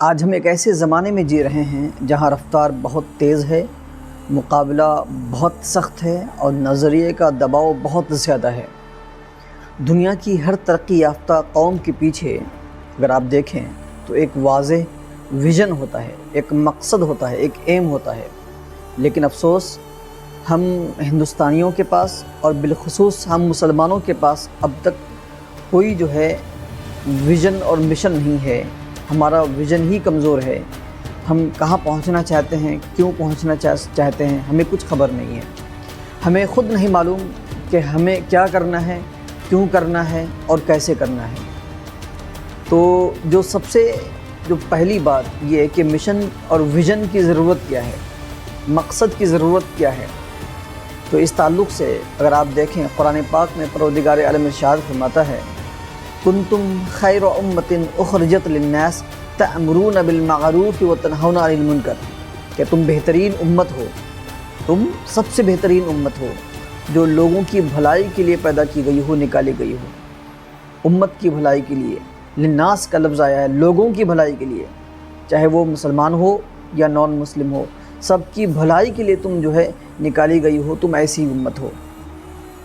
آج ہم ایک ایسے زمانے میں جی رہے ہیں جہاں رفتار بہت تیز ہے، مقابلہ بہت سخت ہے اور نظریے کا دباؤ بہت زیادہ ہے۔ دنیا کی ہر ترقی یافتہ قوم کے پیچھے اگر آپ دیکھیں تو ایک واضح ویژن ہوتا ہے، ایک مقصد ہوتا ہے، ایک ایم ہوتا ہے، لیکن افسوس ہم ہندوستانیوں کے پاس اور بالخصوص ہم مسلمانوں کے پاس اب تک کوئی جو ہے ویژن اور مشن نہیں ہے۔ ہمارا ویژن ہی کمزور ہے۔ ہم کہاں پہنچنا چاہتے ہیں، کیوں پہنچنا چاہتے ہیں، ہمیں کچھ خبر نہیں ہے۔ ہمیں خود نہیں معلوم کہ ہمیں کیا کرنا ہے، کیوں کرنا ہے اور کیسے کرنا ہے۔ تو جو پہلی بات یہ ہے کہ مشن اور ویژن کی ضرورت کیا ہے، مقصد کی ضرورت کیا ہے۔ تو اس تعلق سے اگر آپ دیکھیں قرآن پاک میں پروردگار عالم ارشاد فرماتا ہے، کنتم خیر امۃ اخرجت للناس تأمرون بالمعروف وتنہون عن المنکر، کہ تم بہترین امت ہو، تم سب سے بہترین امت ہو جو لوگوں کی بھلائی کے لیے پیدا کی گئی ہو، نکالی گئی ہو۔ امت کی بھلائی کے لیے للناس کا لفظ آیا ہے، لوگوں کی بھلائی کے لیے، چاہے وہ مسلمان ہو یا نان مسلم ہو، سب کی بھلائی کے لیے تم جو ہے نکالی گئی ہو، تم ایسی امت ہو۔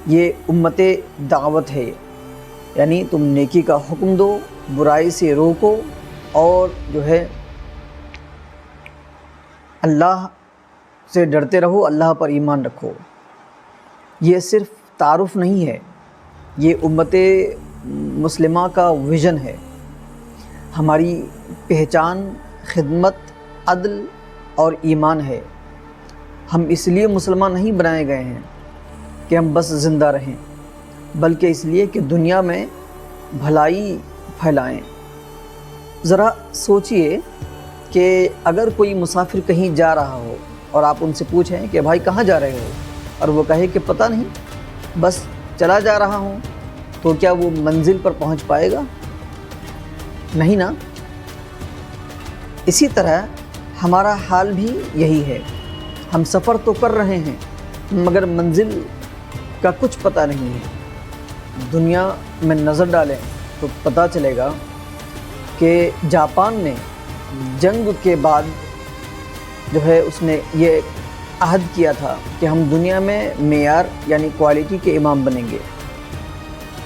یہ امت دعوت ہے، یعنی تم نیکی کا حکم دو، برائی سے روکو اور جو ہے اللہ سے ڈرتے رہو، اللہ پر ایمان رکھو۔ یہ صرف تعارف نہیں ہے، یہ امت مسلمہ کا ویژن ہے۔ ہماری پہچان خدمت، عدل اور ایمان ہے۔ ہم اس لیے مسلمان نہیں بنائے گئے ہیں کہ ہم بس زندہ رہیں، بلکہ اس لیے کہ دنیا میں بھلائی پھیلائیں۔ ذرا سوچئے کہ اگر کوئی مسافر کہیں جا رہا ہو اور آپ ان سے پوچھیں کہ بھائی کہاں جا رہے ہو، اور وہ کہے کہ پتہ نہیں، بس چلا جا رہا ہوں، تو کیا وہ منزل پر پہنچ پائے گا؟ نہیں نا۔ اسی طرح ہمارا حال بھی یہی ہے۔ ہم سفر تو کر رہے ہیں مگر منزل کا کچھ پتہ نہیں ہے۔ دنیا میں نظر ڈالیں تو پتہ چلے گا کہ جاپان نے جنگ کے بعد جو ہے اس نے یہ عہد کیا تھا کہ ہم دنیا میں معیار یعنی کوالٹی کے امام بنیں گے۔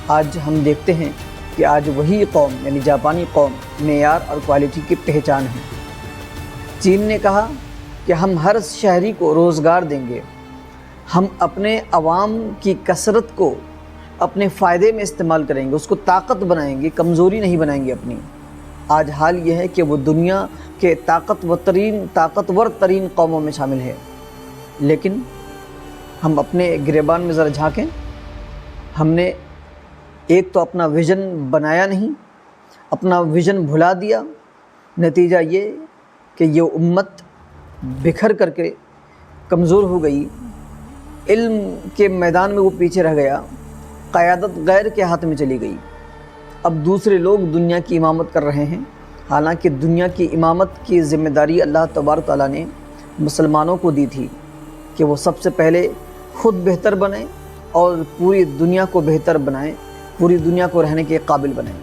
آج ہم دیکھتے ہیں کہ آج وہی قوم یعنی جاپانی قوم معیار اور کوالٹی کی پہچان ہے۔ چین نے کہا کہ ہم ہر شہری کو روزگار دیں گے، ہم اپنے عوام کی کثرت کو اپنے فائدے میں استعمال کریں گے، اس کو طاقت بنائیں گے، کمزوری نہیں بنائیں گے اپنی۔ آج حال یہ ہے کہ وہ دنیا کے طاقتور ترین قوموں میں شامل ہے، لیکن ہم اپنے گریبان میں ذرا جھانکیں، ہم نے ایک تو اپنا ویژن بنایا نہیں، اپنا ویژن بھلا دیا۔ نتیجہ یہ کہ یہ امت بکھر کر کے کمزور ہو گئی، علم کے میدان میں وہ پیچھے رہ گیا، قیادت غیر کے ہاتھ میں چلی گئی۔ اب دوسرے لوگ دنیا کی امامت کر رہے ہیں، حالانکہ دنیا کی امامت کی ذمہ داری اللہ تبارک تعالیٰ نے مسلمانوں کو دی تھی کہ وہ سب سے پہلے خود بہتر بنیں اور پوری دنیا کو بہتر بنائیں، پوری دنیا کو رہنے کے قابل بنائیں۔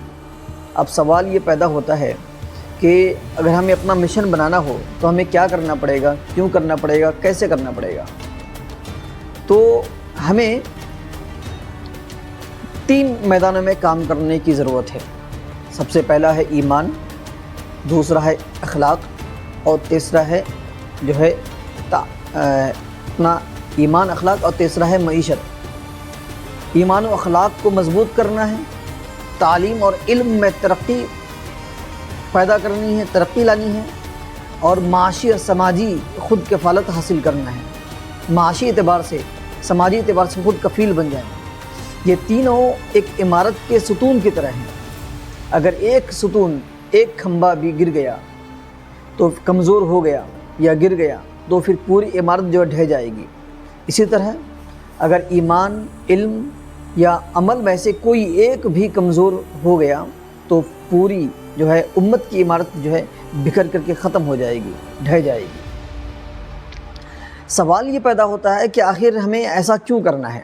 اب سوال یہ پیدا ہوتا ہے کہ اگر ہمیں اپنا مشن بنانا ہو تو ہمیں کیا کرنا پڑے گا، کیوں کرنا پڑے گا، کیسے کرنا پڑے گا؟ تو ہمیں 3 میدانوں میں کام کرنے کی ضرورت ہے۔ سب سے پہلا ہے ایمان، دوسرا ہے اخلاق اور تیسرا ہے جو ہے اپنا ایمان، اخلاق اور تیسرا ہے معیشت۔ ایمان و اخلاق کو مضبوط کرنا ہے، تعلیم اور علم میں ترقی پیدا کرنی ہے، ترقی لانی ہے، اور معاشی اور سماجی خود کفالت حاصل کرنا ہے۔ معاشی اعتبار سے، سماجی اعتبار سے خود کفیل بن جائیں۔ یہ تینوں ایک عمارت کے ستون کی طرح ہیں۔ اگر ایک ستون، ایک کھمبا بھی گر گیا تو کمزور ہو گیا یا گر گیا تو پھر پوری عمارت جو ڈھہ جائے گی۔ اسی طرح اگر ایمان، علم یا عمل میں سے کوئی ایک بھی کمزور ہو گیا تو پوری جو ہے امت کی عمارت جو ہے بکھر کر کے ختم ہو جائے گی، ڈھہ جائے گی۔ سوال یہ پیدا ہوتا ہے کہ آخر ہمیں ایسا کیوں کرنا ہے؟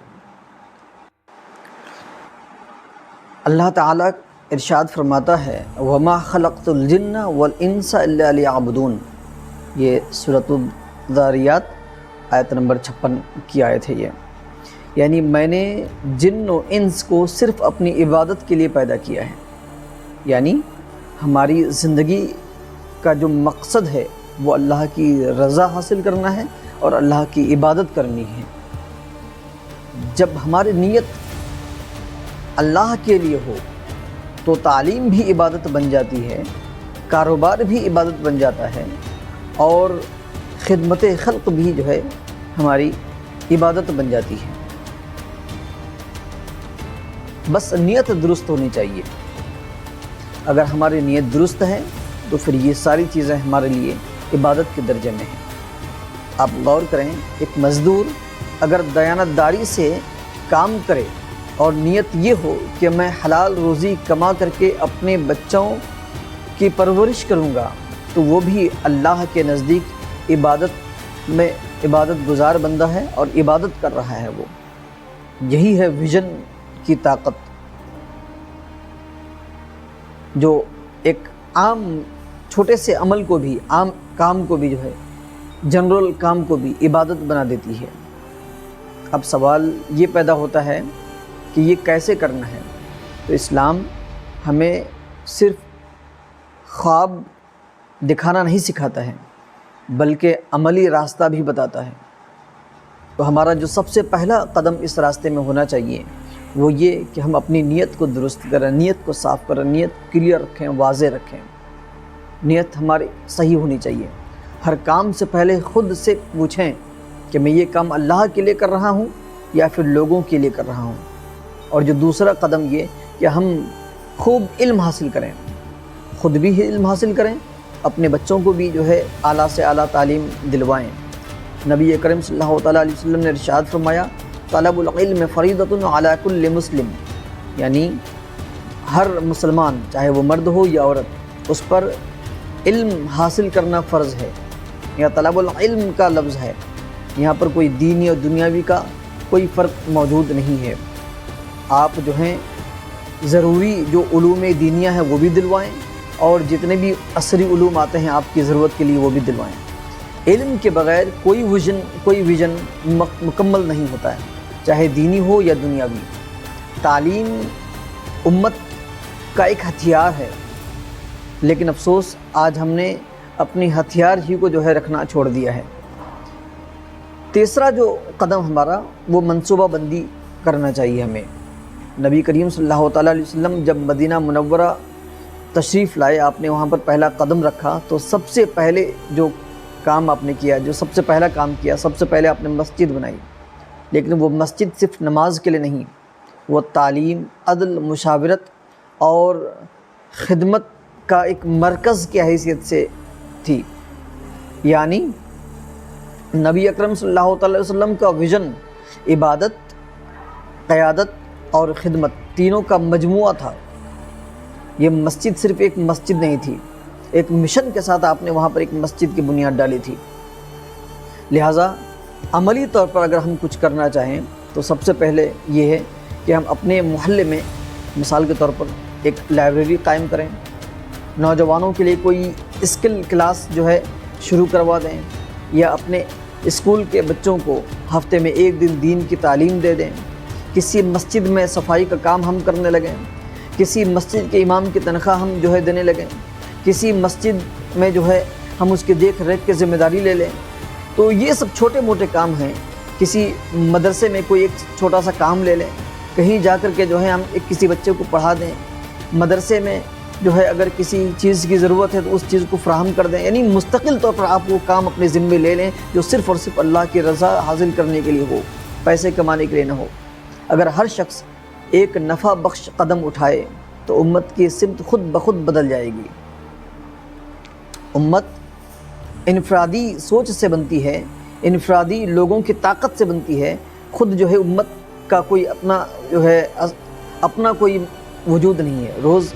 اللہ تعالیٰ ارشاد فرماتا ہے وما خلقت الجن والانس الا لیعبدون، یہ سورۃ الذاریات آیت نمبر 56 کی آیت ہے یہ، یعنی میں نے جن و انس کو صرف اپنی عبادت کے لیے پیدا کیا ہے، یعنی ہماری زندگی کا جو مقصد ہے وہ اللہ کی رضا حاصل کرنا ہے اور اللہ کی عبادت کرنی ہے۔ جب ہماری نیت اللہ کے لیے ہو تو تعلیم بھی عبادت بن جاتی ہے، کاروبار بھی عبادت بن جاتا ہے، اور خدمت خلق بھی جو ہے ہماری عبادت بن جاتی ہے۔ بس نیت درست ہونی چاہیے۔ اگر ہماری نیت درست ہے تو پھر یہ ساری چیزیں ہمارے لیے عبادت کے درجے میں ہیں۔ آپ غور کریں، ایک مزدور اگر دیانتداری سے کام کرے اور نیت یہ ہو کہ میں حلال روزی کما کر کے اپنے بچوں کی پرورش کروں گا، تو وہ بھی اللہ کے نزدیک عبادت گزار بندہ ہے اور عبادت کر رہا ہے۔ وہ یہی ہے ویژن کی طاقت، جو ایک عام چھوٹے سے عمل کو بھی، عام کام کو بھی جو ہے، جنرل کام کو بھی عبادت بنا دیتی ہے۔ اب سوال یہ پیدا ہوتا ہے کہ یہ کیسے کرنا ہے؟ تو اسلام ہمیں صرف خواب دکھانا نہیں سکھاتا ہے، بلکہ عملی راستہ بھی بتاتا ہے۔ تو ہمارا جو سب سے پہلا قدم اس راستے میں ہونا چاہیے وہ یہ کہ ہم اپنی نیت کو درست کریں، نیت کو صاف کریں، نیت کلیئر رکھیں، واضح رکھیں۔ نیت ہماری صحیح ہونی چاہیے۔ ہر کام سے پہلے خود سے پوچھیں کہ میں یہ کام اللہ کے لیے کر رہا ہوں یا پھر لوگوں کے لیے کر رہا ہوں۔ اور جو دوسرا قدم یہ کہ ہم خوب علم حاصل کریں، خود بھی علم حاصل کریں، اپنے بچوں کو بھی جو ہے اعلیٰ سے اعلیٰ تعلیم دلوائیں۔ نبی اکرم صلی اللہ تعالیٰ علیہ وسلم نے ارشاد فرمایا طلب العلم فریضۃ علی کل مسلم، یعنی ہر مسلمان چاہے وہ مرد ہو یا عورت، اس پر علم حاصل کرنا فرض ہے۔ یا طلب العلم کا لفظ ہے، یہاں پر کوئی دینی اور دنیاوی کا کوئی فرق موجود نہیں ہے۔ آپ جو ہیں ضروری جو علوم دینیہ ہیں وہ بھی دلوائیں، اور جتنے بھی عصری علوم آتے ہیں آپ کی ضرورت کے لیے وہ بھی دلوائیں۔ علم کے بغیر کوئی ویژن مکمل نہیں ہوتا ہے، چاہے دینی ہو یا دنیاوی۔ تعلیم امت کا ایک ہتھیار ہے، لیکن افسوس آج ہم نے اپنی ہتھیار ہی کو جو ہے رکھنا چھوڑ دیا ہے۔ تیسرا جو قدم ہمارا وہ منصوبہ بندی کرنا چاہیے ہمیں۔ نبی کریم صلی اللہ تعالیٰ علیہ وسلم جب مدینہ منورہ تشریف لائے، آپ نے وہاں پر پہلا قدم رکھا تو سب سے پہلے جو کام آپ نے کیا، جو سب سے پہلا کام کیا، سب سے پہلے آپ نے مسجد بنائی۔ لیکن وہ مسجد صرف نماز کے لیے نہیں، وہ تعلیم، عدل، مشاورت اور خدمت کا ایک مرکز کی حیثیت سے تھی۔ یعنی نبی اکرم صلی اللہ تعالی وسلم کا ویژن عبادت، قیادت اور خدمت تینوں کا مجموعہ تھا۔ یہ مسجد صرف ایک مسجد نہیں تھی، ایک مشن کے ساتھ آپ نے وہاں پر ایک مسجد کی بنیاد ڈالی تھی۔ لہٰذا عملی طور پر اگر ہم کچھ کرنا چاہیں تو سب سے پہلے یہ ہے کہ ہم اپنے محلے میں مثال کے طور پر ایک لائبریری قائم کریں، نوجوانوں کے لیے کوئی اسکل کلاس جو ہے شروع کروا دیں، یا اپنے اسکول کے بچوں کو ہفتے میں ایک دن دین کی تعلیم دے دیں، کسی مسجد میں صفائی کا کام ہم کرنے لگیں، کسی مسجد کے امام کی تنخواہ ہم جو ہے دینے لگیں، کسی مسجد میں جو ہے ہم اس کی دیکھ ریکھ کی ذمہ داری لے لیں۔ تو یہ سب چھوٹے موٹے کام ہیں۔ کسی مدرسے میں کوئی ایک چھوٹا سا کام لے لیں، کہیں جا کر کے جو ہے ہم کسی بچے کو پڑھا دیں، مدرسے میں جو ہے اگر کسی چیز کی ضرورت ہے تو اس چیز کو فراہم کر دیں۔ یعنی مستقل طور پر آپ وہ کام اپنے ذمے لے لیں جو صرف اور صرف اللہ کی رضا حاصل کرنے کے لیے ہو، پیسے کمانے کے لیے نہ ہو۔ اگر ہر شخص ایک نفع بخش قدم اٹھائے تو امت کی سمت خود بخود بدل جائے گی۔ امت انفرادی سوچ سے بنتی ہے، انفرادی لوگوں کی طاقت سے بنتی ہے، خود جو ہے امت کا کوئی اپنا کوئی وجود نہیں ہے۔ روز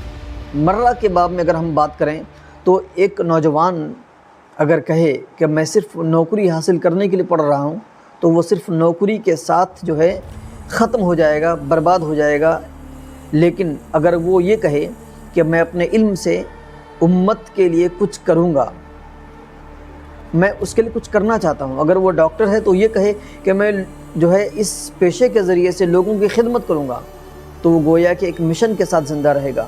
مرہ کے باب میں اگر ہم بات کریں تو ایک نوجوان اگر کہے کہ میں صرف نوکری حاصل کرنے کے لیے پڑھ رہا ہوں تو وہ صرف نوکری کے ساتھ جو ہے ختم ہو جائے گا، برباد ہو جائے گا۔ لیکن اگر وہ یہ کہے کہ میں اپنے علم سے امت کے لیے کچھ کروں گا، میں اس کے لیے کچھ کرنا چاہتا ہوں۔ اگر وہ ڈاکٹر ہے تو یہ کہے کہ میں جو ہے اس پیشے کے ذریعے سے لوگوں کی خدمت کروں گا، تو وہ گویا کہ ایک مشن کے ساتھ زندہ رہے گا۔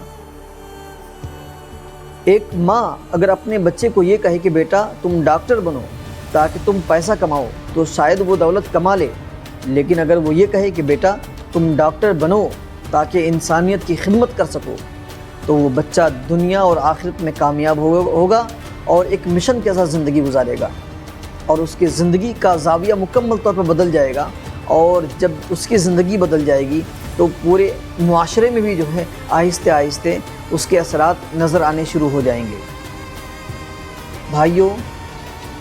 ایک ماں اگر اپنے بچے کو یہ کہے کہ بیٹا تم ڈاکٹر بنو تاکہ تم پیسہ کماؤ، تو شاید وہ دولت کما لے، لیکن اگر وہ یہ کہے کہ بیٹا تم ڈاکٹر بنو تاکہ انسانیت کی خدمت کر سکو، تو وہ بچہ دنیا اور آخرت میں کامیاب ہوگا اور ایک مشن کے ساتھ زندگی گزارے گا، اور اس کی زندگی کا زاویہ مکمل طور پر بدل جائے گا۔ اور جب اس کی زندگی بدل جائے گی تو پورے معاشرے میں بھی جو ہے آہستہ آہستہ اس کے اثرات نظر آنے شروع ہو جائیں گے۔ بھائیوں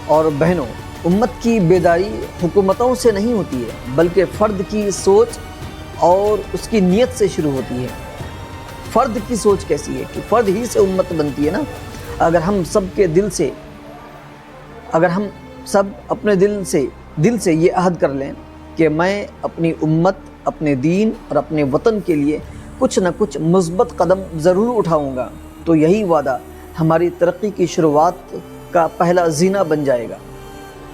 اور بہنوں، امت کی بیداری حکومتوں سے نہیں ہوتی ہے، بلکہ فرد کی سوچ اور اس کی نیت سے شروع ہوتی ہے۔ فرد کی سوچ کیسی ہے کہ فرد ہی سے امت بنتی ہے نا۔ اگر ہم سب اپنے دل سے یہ عہد کر لیں کہ میں اپنی امت، اپنے دین اور اپنے وطن کے لیے کچھ نہ کچھ مثبت قدم ضرور اٹھاؤں گا، تو یہی وعدہ ہماری ترقی کی شروعات کا پہلا زینہ بن جائے گا۔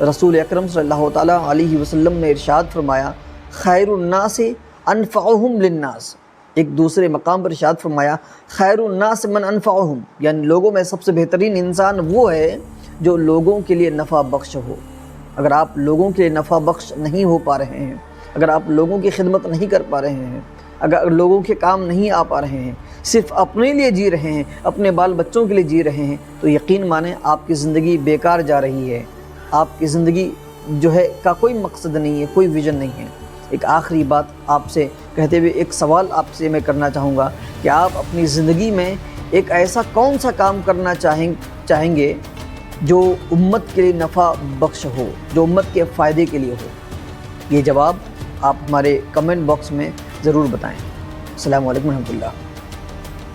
رسول اکرم صلی اللہ تعالیٰ علیہ وسلم نے ارشاد فرمایا، خیر الناس انفعہم للناس۔ ایک دوسرے مقام پر ارشاد فرمایا، خیر الناس من انفعہم، یعنی لوگوں میں سب سے بہترین انسان وہ ہے جو لوگوں کے لیے نفع بخش ہو۔ اگر آپ لوگوں کے لیے نفع بخش نہیں ہو پا رہے ہیں، اگر آپ لوگوں کی خدمت نہیں کر پا رہے ہیں، اگر لوگوں کے کام نہیں آ پا رہے ہیں، صرف اپنے لیے جی رہے ہیں، اپنے بال بچوں کے لیے جی رہے ہیں، تو یقین مانیں آپ کی زندگی بیکار جا رہی ہے۔ آپ کی زندگی جو ہے کا کوئی مقصد نہیں ہے، کوئی ویژن نہیں ہے۔ ایک آخری بات آپ سے کہتے ہوئے ایک سوال آپ سے میں کرنا چاہوں گا کہ آپ اپنی زندگی میں ایک ایسا کون سا کام کرنا چاہیں گے جو امت کے لیے نفع بخش ہو، جو امت کے فائدے کے لیے ہو؟ یہ جواب آپ ہمارے کمنٹ باکس میں ضرور بتائیں۔ السلام علیکم ورحمۃ اللہ۔